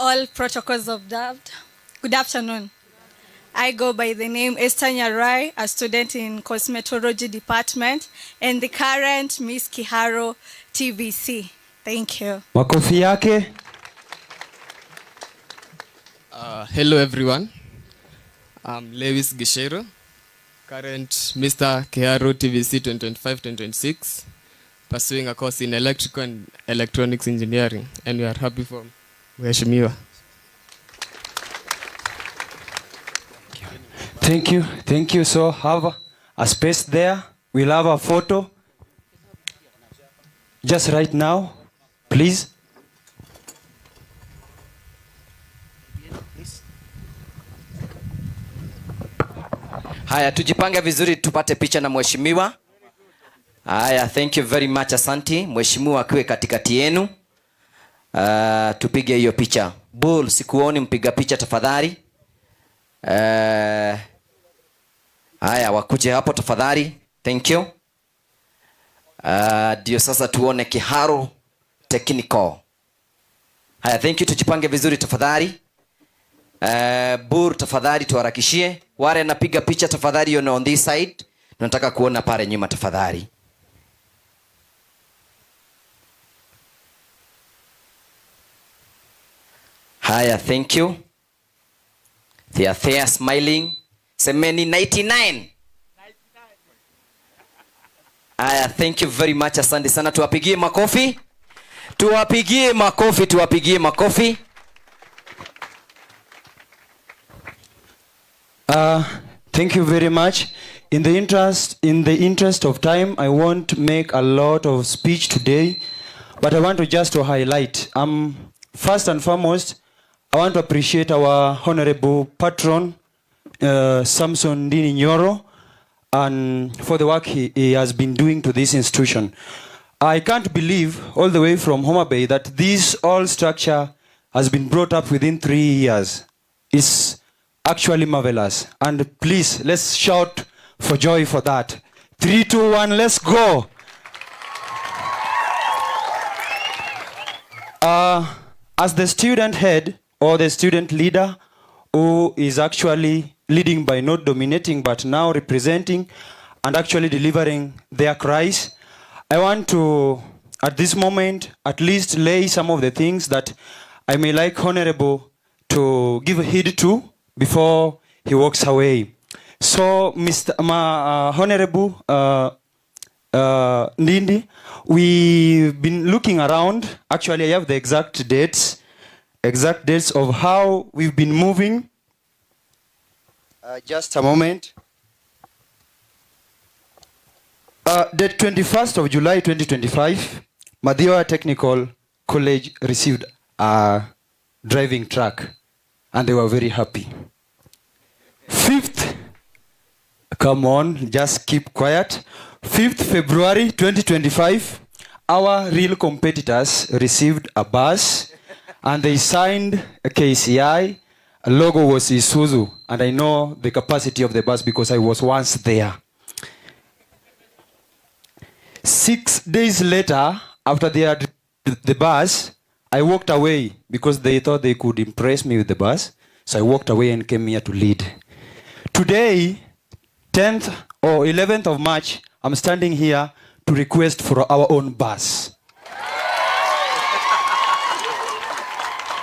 All protocols observed. Good afternoon. I go by the name Esther Nyarai, a student in cosmetology department, and the current Miss Kiharo TVC. Thank you. Makofi yake. Hello everyone. I'm Lewis Gishero, current Mr. Kiharo TVC 2025-2026, pursuing a course in electrical and electronics engineering, and we are happy for Mheshimiwa. Thank you. So have a space there. We'll have a photo. Just right now, please. Haya, tujipange vizuri tupate picha na mheshimiwa. Haya, thank you very much, asanti. Mheshimiwa akiwe katikati yenu. Tupige hiyo picha. Bull, sikuoni mpiga picha tafadhali. Haya, wakuje hapo tafadhali. Thank you. Ndio sasa tuone Kiharo Technical. Haya, thank you, tujipange vizuri tafadhali. Bull, tafadhali tuharakishie. Wale napiga picha tafadhali on this side. Nataka kuona pale nyuma tafadhali. Haya, thank you. They are there smiling. Semeni 99. Haya, thank you very much. Asante sana. Tuwapigie makofi. Tuwapigie makofi. Thank you very much. In the interest of time, I won't make a lot of speech today, but I want to just to highlight. First and foremost, I want to appreciate our honorable patron, Samson Dini Nyoro, and for the work he has been doing to this institution. I can't believe all the way from Homa Bay that this all structure has been brought up within 3 years. It's actually marvelous. And please, let's shout for joy for that. 3, 2, 1, let's go. As the student head or the student leader who is actually leading by not dominating but now representing and actually delivering their cries, I want to, at this moment, at least lay some of the things that I may like Honorable to give heed to before he walks away. So, Mr. Honorable Ndindi, we've been looking around. Actually, I have the exact dates of how we've been moving. Just a moment. The 21st of July 2025, Madhioa Technical College received a driving truck, and they were very happy. 5th, come on, just keep quiet. 5th February 2025, our real competitors received a bus, and they signed a KCI. A logo was Isuzu, and I know the capacity of the bus because I was once there. 6 days later, after they had the bus, I walked away because they thought they could impress me with the bus. So I walked away and came here to lead. Today, 10th or 11th of March, I'm standing here to request for our own bus.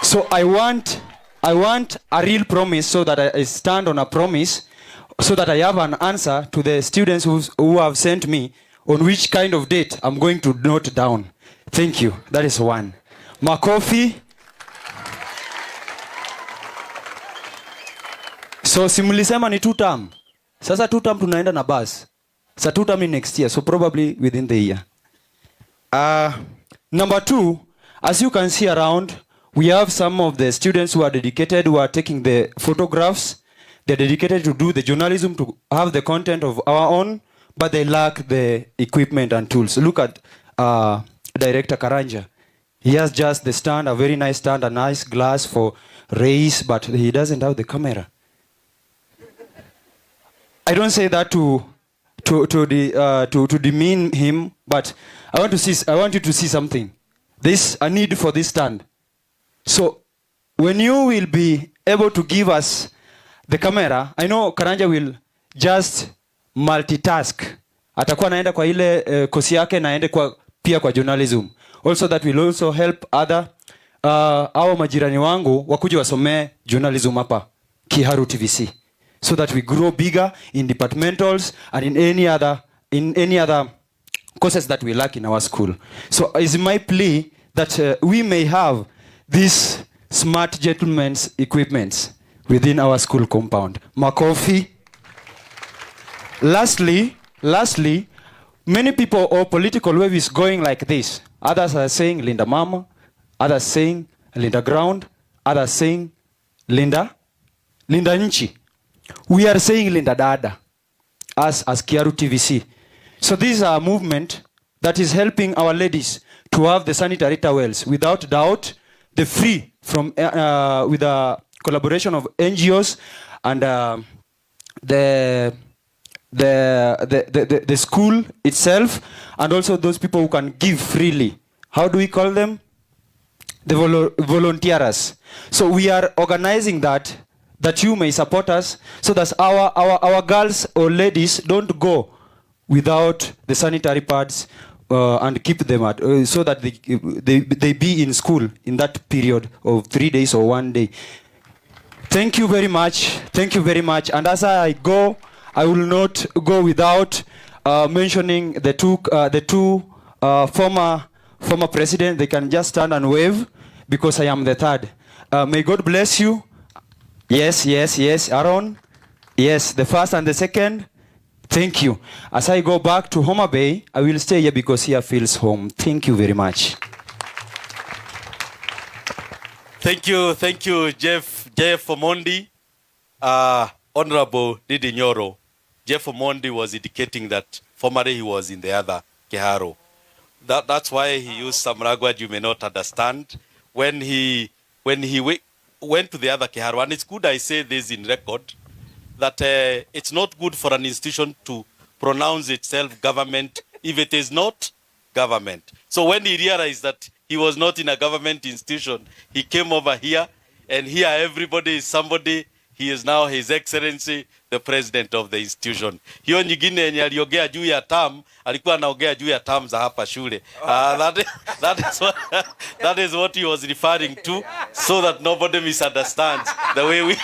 So I want a real promise, so that I stand on a promise, so that I have an answer to the students who have sent me on which kind of date I'm going to note down. Thank you. That is one. Makofi. So simulisema ni 2 term. Sasa 2 term tunaenda na bus. Sasa 2 term next year, so probably within the year. Number 2, as you can see around, we have some of the students who are dedicated, who are taking the photographs. They're dedicated to do the journalism, to have the content of our own, but they lack the equipment and tools. Look at Director Karanja. He has just the stand, a very nice stand, a nice glass for race, but he doesn't have the camera. I don't say that to demean him, but I want you to see something. There's a need for this stand. So when you will be able to give us the camera, I know Karanja will just multitask. Atakuwa naenda kwa ile kosi yake na aende kwa pia kwa journalism. Also that will also help other our majirani wangu wakuje wasomee journalism hapa Kiharu TVC, so that we grow bigger in departmentals and in any other courses that we lack in our school. So is my plea that we may have these smart gentlemen's equipments within our school compound. Makofi. Lastly, many people or political wave is going like this. Others are saying Linda Mama, others saying Linda Ground, others saying Linda Nchi. We are saying Linda Dada as Kiharu TVC. So this is a movement that is helping our ladies to have the sanitary towels. Without doubt, the free from with the collaboration of NGOs and the school itself, and also those people who can give freely. How do we call them? The volunteers. So we are organizing that you may support us, so that our girls or ladies don't go without the sanitary pads and keep them at so that they be in school in that period of 3 days or 1 day. Thank you very much. And as I go, I will not go without mentioning the two former presidents. They can just stand and wave because I am the third. May God bless you. Yes, Aaron. Yes, the first and the second. Thank you. As I go back to Homa Bay, I will stay here because here feels home. Thank you very much. Thank you, Jeff Omondi. Honorable Didi Nyoro. Jeff Omondi was indicating that formerly he was in the other Kiharu. That's why he used some language you may not understand when he went to the other Kiharu. And it's good I say this in record, that it's not good for an institution to pronounce itself government if it is not government. So when he realized that he was not in a government institution, he came over here, and here everybody is somebody. He is now His Excellency, the president of the institution. Hiyo nyingine yenye aliongea juu ya term, alikuwa anaongea juu ya term za hapa shule. That is what he was referring to, so that nobody misunderstands the way we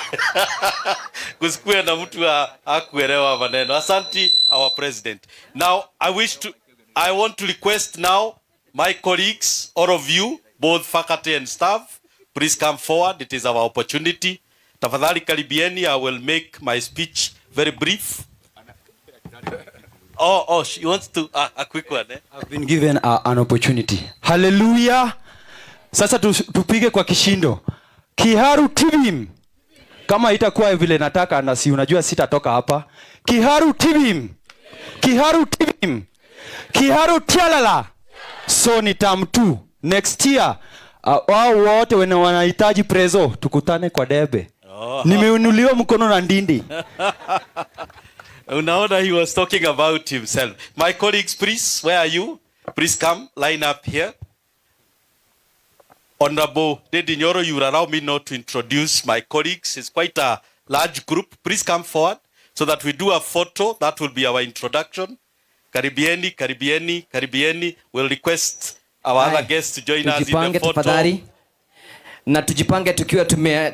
kusikue na mtu hakuelewa maneno. Asante, our president. Now I want to request now my colleagues, all of you, both faculty and staff, please come forward. It is our opportunity. Tafadhali karibieni. I will make my speech very brief. Oh, she wants to a quick one. I've been given an opportunity. Hallelujah. Sasa tupige kwa kishindo. Kiharu TVM. Kama itakuwa vile nataka na si unajua sitatoka hapa. Kiharu TVM. Kiharu TVM. Kiharu tialala. So ni term 2 next year. Wao wote wanahitaji prezo, tukutane kwa debe. Nimeunuliwa mkono na ndindi. Unaona, he was talking about himself. My colleagues, please, where are you? Please come, line up here. Honorable Didi Nyoro, you will allow me not to introduce my colleagues. It's quite a large group. Please come forward so that we do a photo. That will be our introduction. Karibieni. We'll request our other guests to join us in the photo. Tafadhali. Na tujipange tukiwa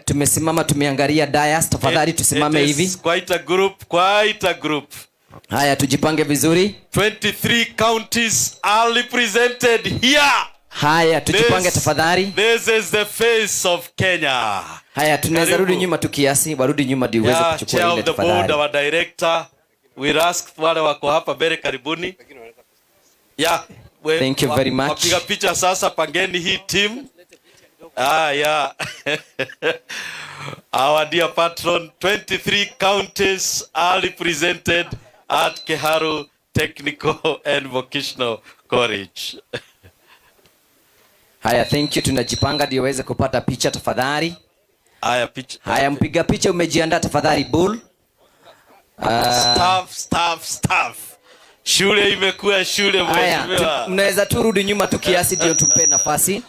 tumesimama tumeangalia dais. Tafadhali tusimame hivi. Quite a group. Haya, tujipange vizuri. 23 counties are represented here. Haya, tujipange tafadhali. This is the face of Kenya. Haya, tunaweza rudi nyuma tukiasi, warudi nyuma ndio uweze kuchukua ile tafadhali. Ciao, our director. We ask wale wako hapa mbele, karibuni. Yeah. Thank you very much. Wapiga picha sasa, pangeni hii team. Yeah. Our dear patron, 23 counties are represented at Kiharu Technical and Vocational College. Haya, thank you. Tunajipanga ndio uweze kupata picha tafadhali. Haya, picha. Haya, mpiga picha umejiandaa tafadhali, bull. Staff. Shule imekuwa shule mheshimiwa. Mnaweza tu rudi nyuma tu kiasi ndio tumpe nafasi.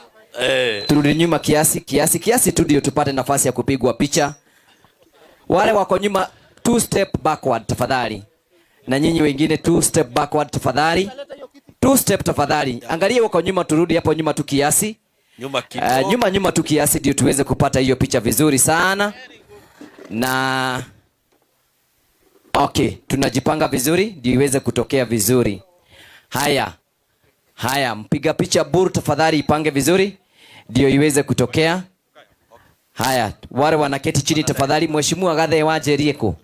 Turudi nyuma kiasi tu ndio tupate nafasi ya kupigwa picha. Wale wako nyuma 2 step backward tafadhali. Na nyinyi wengine 2 step backward tafadhali. 2 step tafadhali. Angalia wako nyuma, turudi hapo nyuma tu kiasi. Nyuma tu kiasi ndio tuweze kupata hiyo picha vizuri sana. Na okay, tunajipanga vizuri ndio iweze kutokea vizuri. Haya, mpiga picha buru tafadhali ipange vizuri ndio iweze kutokea. Haya, wale wanaketi chini tafadhali, mheshimiwa Gathe waje Rieko.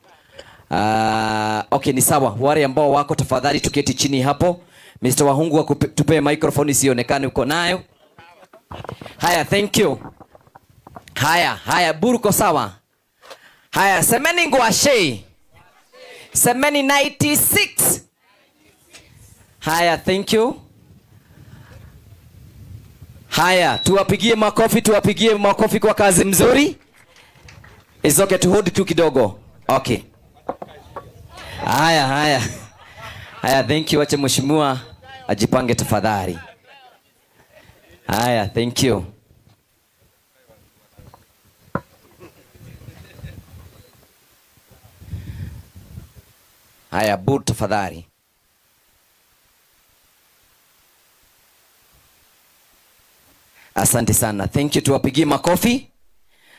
Okay, ni sawa. Wale ambao wako tafadhali tuketi chini hapo. Mr. Wahungu tupe microphone isionekane uko nayo. Haya, thank you. Haya, buru ko sawa. Haya, semeni ngwashe. Semeni 96. Haya, thank you. Haya, tuwapigie makofi kwa kazi mzuri. It's okay to hold tu kidogo. Okay. Haya, thank you. Wacha mheshimiwa ajipange tafadhali. Haya, thank you. Haya, buru tafadhali. Asante sana. Thank you. Tuwapigie makofi.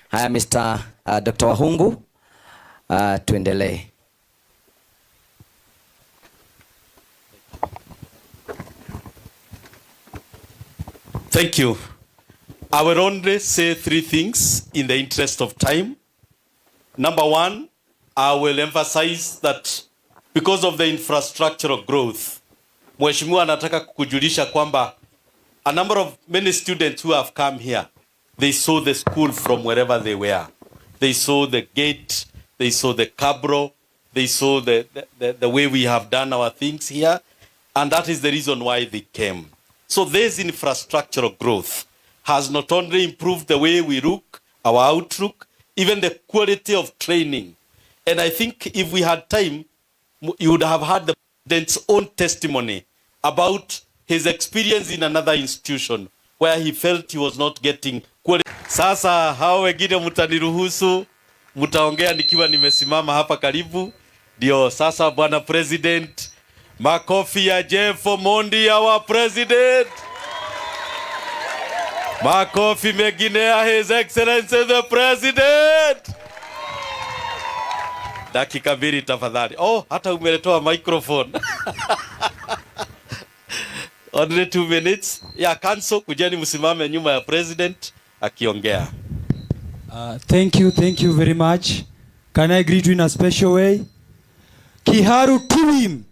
Haya, Mr. Dr. Wahungu. Tuendelee. Thank you. I will only say 3 things in the interest of time. Number 1, I will emphasize that because of the infrastructural growth, Mheshimiwa anataka kukujulisha kwamba a number of many students who have come here, they saw the school from wherever they were. They saw the gate, they saw the cabro, they saw the way we have done our things here, and that is the reason why they came. So this infrastructural growth has not only improved the way we look, our outlook, even the quality of training. And I think if we had time, you would have heard the president's own testimony about his experience in another institution where he felt he was not getting quality. Sasa hao wengine mtaniruhusu, mtaongea nikiwa nimesimama hapa karibu. Ndio sasa bwana president, makofi ya Jeff Omondi our president. Makofi mengine ya His Excellency the President. Dakika mbili tafadhali. Oh, hata umeletoa microphone. Only 2 minutes. Ya kanso kujeni msimame nyuma ya president akiongea. Thank you very much. Can I greet you in a special way? Kiharu Tibim.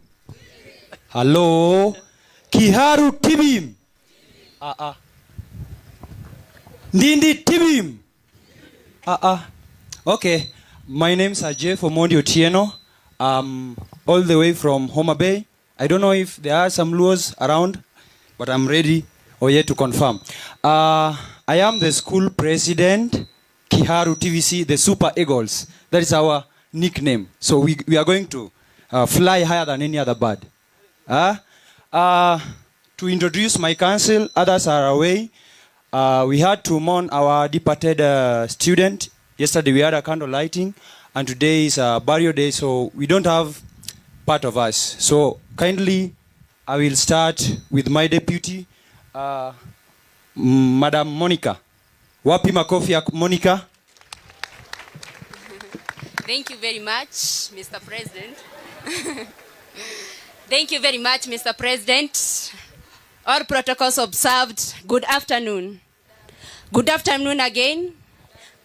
Hello. Kiharu Tibim. Ndindi Tibim. Okay. My name's Jeff Omondi Otieno. All the way from Homa Bay. I don't know if there are some laws around, but I'm ready or yet to confirm. I am the school president, Kiharu TVC, the Super Eagles. That is our nickname. So we are going to fly higher than any other bird. To introduce my council, others are away. We had to mourn our departed student. Yesterday we had a candle lighting, and today is a burial day, so we don't have part of us. So kindly, I will start with my deputy, Madam Monica. Wapi makofi ya Monica? Thank you very much, Mr. President. Thank you very much, Mr. President. All protocols observed. Good afternoon. Good afternoon again.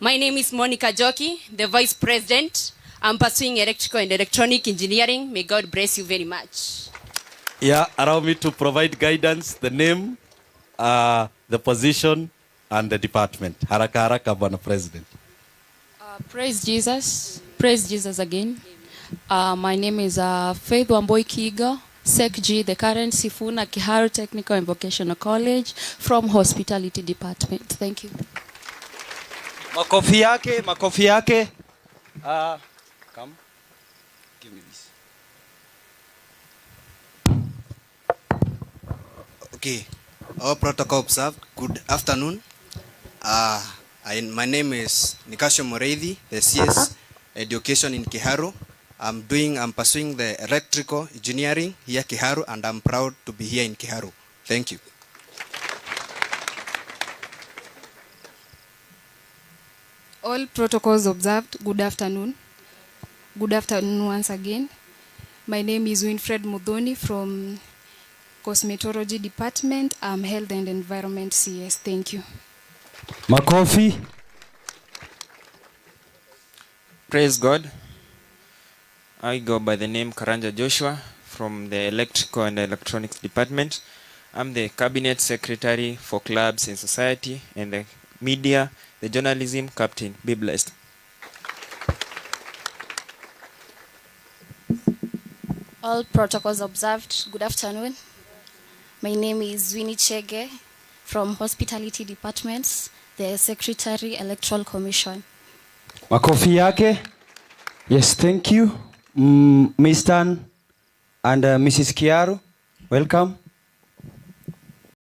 My name is Monica Joki, the Vice President. I'm pursuing electrical and electronic engineering. May God bless you very much. Yeah, allow me to provide guidance, the name, the position, and the department. Haraka haraka, Bwana President. Praise Jesus. Praise Jesus again. My name is Faith Wamboi Kigo, SecG, the current Sifuna Kiharu Technical and Vocational College from Hospitality Department. Thank you. Makofi yake. Come. Give me this. Okay. All protocol observed. Good afternoon. My name is Nikasho Moreithi, the CS Education in Kiharu. I'm pursuing the electrical engineering here Kiharu, and I'm proud to be here in Kiharu. Thank you. All protocols observed. Good afternoon. Good afternoon once again. My name is Winfred Mudhoni from Cosmetology Department. I'm Health and Environment CS. Thank you. Makofi. Praise God. I go by the name Karanja Joshua from the Electrical and Electronics Department. I'm the Cabinet Secretary for Clubs in Society and the Media, the Journalism Captain. Be blessed. All protocols observed. Good afternoon. My name is Winnie Chege from Hospitality Departments, the Secretary Electoral Commission. Makofi yake. Yes, thank you. Mr. and Mrs. Kiaru, welcome.